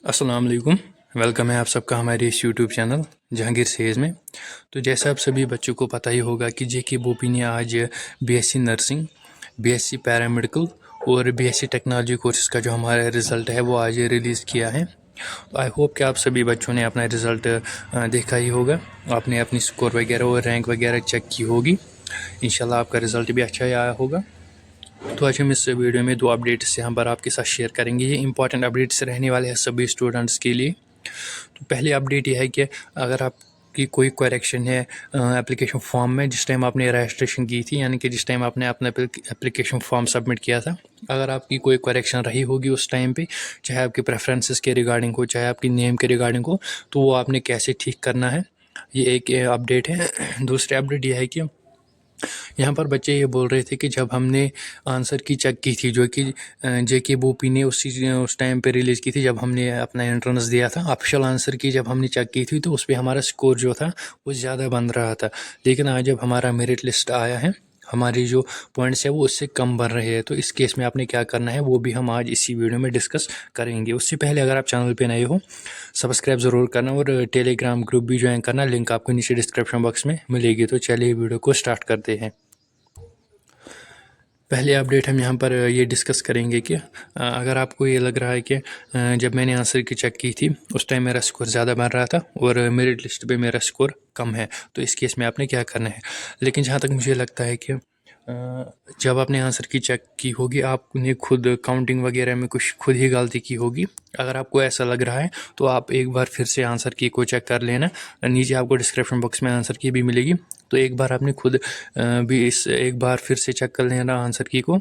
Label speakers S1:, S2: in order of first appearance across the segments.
S1: अस्सलाम वालेकुम। वेलकम है आप सबका हमारे इस यूट्यूब चैनल जहांगीर सेज में। तो जैसा आप सभी बच्चों को पता ही होगा कि जेके बोपी ने आज बीएससी नर्सिंग, बीएससी पैरामेडिकल और बीएससी टेक्नोलॉजी कोर्सेज का जो हमारा रिज़ल्ट है वो आज रिलीज़ किया है। तो आई होप कि आप सभी बच्चों ने अपना रिज़ल्ट देखा ही होगा, आपने अपनी स्कोर वगैरह और रैंक वगैरह चेक की होगी। इंशाल्लाह आपका रिज़ल्ट भी अच्छा ही आया होगा। तो आज हम इस वीडियो में दो अपडेट्स यहाँ पर आपके साथ शेयर करेंगे। ये इंपॉर्टेंट अपडेट्स रहने वाले हैं सभी स्टूडेंट्स के लिए। तो पहली अपडेट ये है कि अगर आपकी कोई करेक्शन है एप्लीकेशन फॉर्म में, जिस टाइम आपने रजिस्ट्रेशन की थी, यानी कि जिस टाइम आपने अपना एप्लीकेशन फॉर्म सबमिट किया था, अगर आपकी कोई करेक्शन रही होगी उस टाइम पे, चाहे आपके प्रेफरेंसेस के रिगार्डिंग हो, चाहे आपकी नेम के रिगार्डिंग हो, तो वो आपने कैसे ठीक करना है, ये एक अपडेट है। दूसरी अपडेट यह है कि यहाँ पर बच्चे ये बोल रहे थे कि जब हमने आंसर की चेक की थी, जो कि जेके बोपी ने उस टाइम पे रिलीज़ की थी, जब हमने अपना एंट्रेंस दिया था, ऑफिशियल आंसर की जब हमने चेक की थी, तो उस पर हमारा स्कोर जो था वो ज़्यादा बन रहा था। लेकिन आज जब हमारा मेरिट लिस्ट आया है, हमारी जो पॉइंट्स है वो उससे कम बन रहे हैं। तो इस केस में आपने क्या करना है वो भी हम आज इसी वीडियो में डिस्कस करेंगे। उससे पहले अगर आप चैनल पे नए हो, सब्सक्राइब ज़रूर करना और टेलीग्राम ग्रुप भी ज्वाइन करना, लिंक आपको नीचे डिस्क्रिप्शन बॉक्स में मिलेगी। तो चलिए वीडियो को स्टार्ट करते हैं। पहले अपडेट हम यहाँ पर ये डिस्कस करेंगे कि अगर आपको ये लग रहा है कि जब मैंने आंसर की चेक की थी उस टाइम मेरा स्कोर ज़्यादा बन रहा था और मेरिट लिस्ट पे मेरा स्कोर कम है, तो इस केस में आपने क्या करना है। लेकिन जहाँ तक मुझे लगता है कि जब आपने आंसर की चेक की होगी, आपने खुद काउंटिंग वगैरह में कुछ खुद ही गलती की होगी। अगर आपको ऐसा लग रहा है तो आप एक बार फिर से आंसर की को चेक कर लेना। नीचे आपको डिस्क्रिप्शन बॉक्स में आंसर की भी मिलेगी, तो एक बार आपने खुद भी इस एक बार फिर से चेक कर लेना आंसर की को।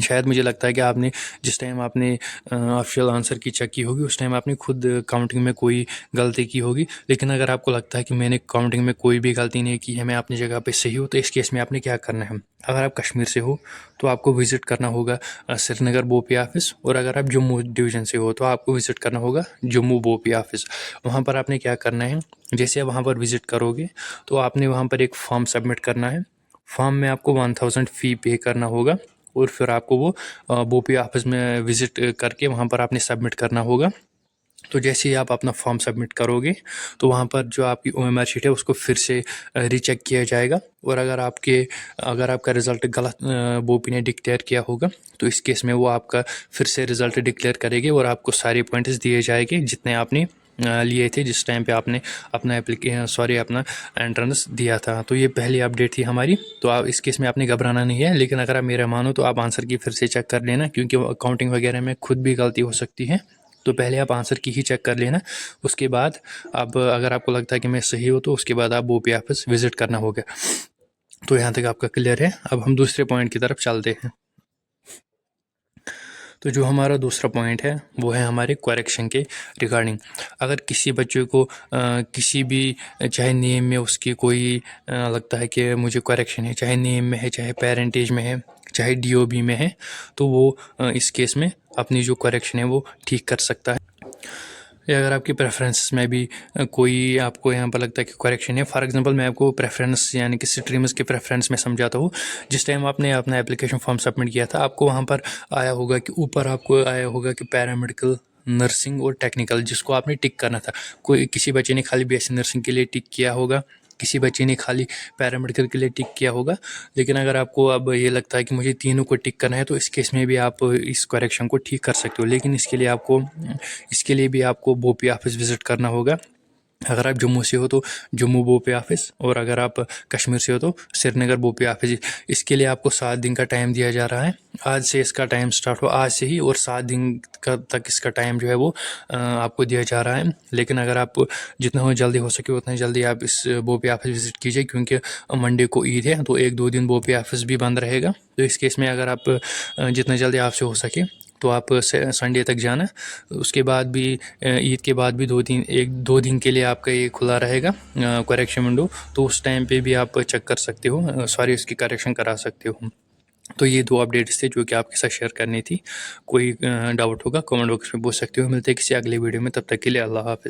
S1: शायद मुझे लगता है कि आपने जिस टाइम आपने ऑफिशियल आंसर की चेक की होगी उस टाइम आपने खुद काउंटिंग में कोई गलती की होगी। लेकिन अगर आपको लगता है कि मैंने काउंटिंग में कोई भी गलती नहीं की है, मैं अपनी जगह पे सही हूँ, तो इस केस में आपने क्या करना है। अगर आप कश्मीर से हो तो आपको विज़िट करना होगा श्रीनगर बोपी ऑफिस, और अगर आप जम्मू डिवीज़न से हो तो आपको विज़िट करना होगा जम्मू बोपी ऑफिस। वहाँ पर आपने क्या करना है, जैसे आप वहाँ पर विज़िट करोगे तो आपने वहाँ पर एक फॉर्म सबमिट करना है। फॉर्म में आपको 1000 फ़ी पे करना होगा और फिर आपको वो बोपी ऑफिस में विज़िट करके वहाँ पर आपने सबमिट करना होगा। तो जैसे ही आप अपना फॉर्म सबमिट करोगे तो वहाँ पर जो आपकी ओएमआर शीट है उसको फिर से रीचेक किया जाएगा, और अगर आपका रिज़ल्ट गलत बोपी ने डिक्लेयर किया होगा तो इस केस में वो आपका फिर से रिज़ल्ट डिक्लेयर करेंगे और आपको सारे पॉइंट्स दिए जाएंगे जितने आपने लिए थे जिस टाइम पे आपने अपना एंट्रेंस दिया था। तो ये पहली अपडेट थी हमारी। तो आप इस केस में आपने घबराना नहीं है, लेकिन अगर आप मेरा मानो तो आप आंसर की फिर से चेक कर लेना, क्योंकि काउंटिंग वगैरह में खुद भी गलती हो सकती है। तो पहले आप आंसर की ही चेक कर लेना, उसके बाद अब अगर आपको लगता है कि मैं सही हूँ तो उसके बाद आप बोपी ऑफिस विज़िट करना होगा। तो यहाँ तक आपका क्लियर है। अब हम दूसरे पॉइंट की तरफ चलते हैं। तो जो हमारा दूसरा पॉइंट है वो है हमारे करेक्शन के रिगार्डिंग। अगर किसी बच्चे को किसी भी, चाहे नेम में उसकी कोई लगता है कि मुझे करेक्शन है, चाहे नेम में है, चाहे पेरेंटेज में है, चाहे डीओबी में है, तो वो इस केस में अपनी जो करेक्शन है वो ठीक कर सकता है। या अगर आपकी प्रेफरेंस में भी कोई आपको यहाँ पर लगता है कि करेक्शन है, फॉर एग्जांपल मैं आपको प्रेफरेंस यानी कि स्ट्रीम्स के प्रेफरेंस में समझाता हूँ। जिस टाइम आपने अपना एप्लीकेशन फॉर्म सबमिट किया था, आपको वहाँ पर आया होगा कि ऊपर आपको आया होगा कि पैरामेडिकल, नर्सिंग और टेक्निकल, जिसको आपने टिक करना था। किसी बच्चे ने खाली बीएससी नर्सिंग के लिए टिक किया होगा, किसी बच्चे ने खाली पैरामेडिकल के लिए टिक किया होगा। लेकिन अगर आपको अब ये लगता है कि मुझे तीनों को टिक करना है, तो इस केस में भी आप इस करेक्शन को ठीक कर सकते हो। लेकिन इसके लिए भी आपको बोपी ऑफिस विज़िट करना होगा। अगर आप जम्मू से हो तो जम्मू बोपी ऑफिस, और अगर आप कश्मीर से हो तो श्रीनगर बोपी ऑफिस। इसके लिए आपको 7 दिन का टाइम दिया जा रहा है। आज से इसका टाइम स्टार्ट हो, आज से ही, और 7 दिन तक इसका टाइम जो है वो आपको दिया जा रहा है। लेकिन अगर आप जितना जल्दी हो सके उतना जल्दी आप इस बोपी ऑफिस विज़िट कीजिए, क्योंकि मंडे को ईद है तो 1-2 दिन बोपी ऑफिस भी बंद रहेगा। तो इस केस में अगर आप जितना जल्दी आपसे हो सके तो आप संडे तक जाना। उसके बाद भी ईद के बाद भी 2 दिन के लिए आपका ये खुला रहेगा करेक्शन विंडो। तो उस टाइम पे भी आप चेक कर सकते हो, उसकी करेक्शन करा सकते हो। तो ये 2 अपडेट्स थे जो कि आपके साथ शेयर करनी थी। कोई डाउट होगा कमेंट बॉक्स में पूछ सकते हो। मिलते हैं किसी अगले वीडियो में, तब तक के लिए अल्लाह हाफ़िज़।